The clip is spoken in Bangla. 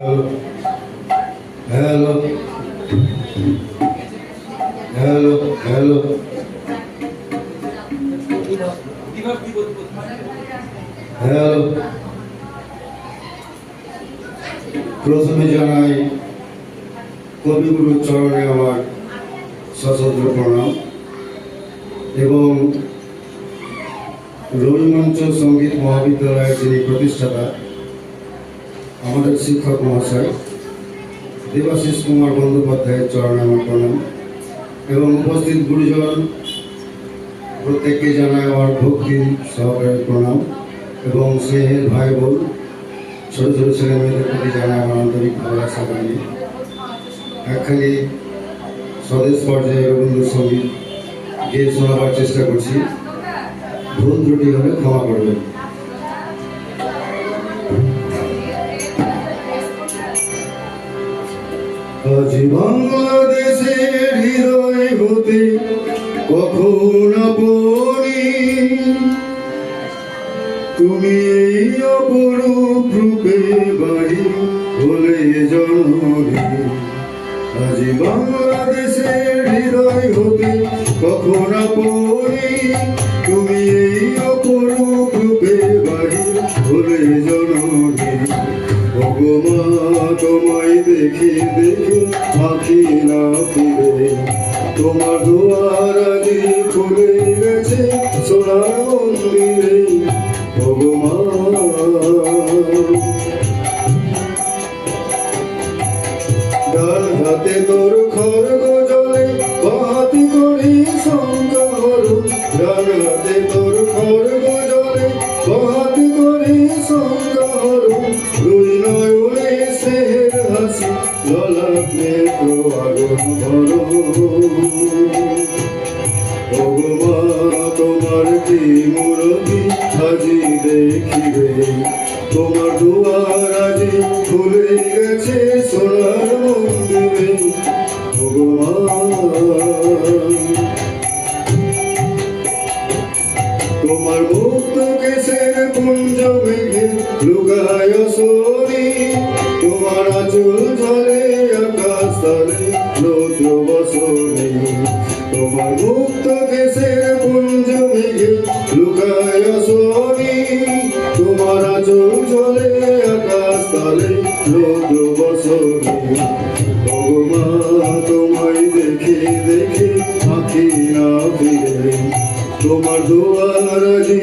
हेलो हेलो हेलो हेलो प्रथमे जानाई कविगुरु चरणे आमार सश्रद्ध प्रणाम एवं रविमंच संगीत महाविद्यालय जिनि प्रतिष्ठाता आमादेर शिक्षक महाशय देवाशीष कुमार बंदोपाध्याय चरणे आमार प्रणाम एवं उपस्थित गुरुजन प्रत्येकके जानाई आमार भक्ति सहकारे प्रणाम एवं स्नेहेर भाई बोन छोट छोट छेले मेয়েদের प्रति जानाई आमार आंतरिक भालोबासा জানিয়ে একখানি স্বদেশ পর্যায়ে রবীন্দ্রসঙ্গীত গেয়ে শোনাবার চেষ্টা করছি। ভুল ত্রুটি হলে ক্ষমা করবেন। আজ বাংলাদেশের হৃদয় হতে কখন আপনি তুমি এই অপরূপ রূপে বাড়ি হলে জননী। আজ বাংলাদেশের হৃদয় হতে কখন আপনি তুমি এই অপরূপ রূপে বাড়ি হলে জননী। ভগবান তোমায় দেখে দেখে আঁখি না ফিরে তোমার দুয়ার আগে খুলে গেছে সোনার মন্দিরে। ভগবান ডান হাতে তোর খড়গ জলে বাতি করি সংকর। ডান হাতে তোর খড়গ জলে বাতি করি সংকর। দুই নয়নে স্নেহের হাসি ললাট নেত্র আগুন ভরো। ভগবান তোমার কি মূরতি আজি দেখিবে তোমার দুয়ার আজি খুলে গেছে সোনার মন্দিরে। ভগবান তোমার মুক্ত কেশের কুঞ্জ মেঘে লুকায় সরি তোমার আঁচল ঝরে আকাশ তলে রৌদ্র বসনে। তোমার মুক্ত কেশের কুঞ্জ মেঘে লুকায় সরি তোমার আঁচল ঝরে আকাশ তলে রৌদ্র বসনে। ভগবান তোমায় দেখে দেখে আঁখি না ফিরে তোমার দুয়ার আজি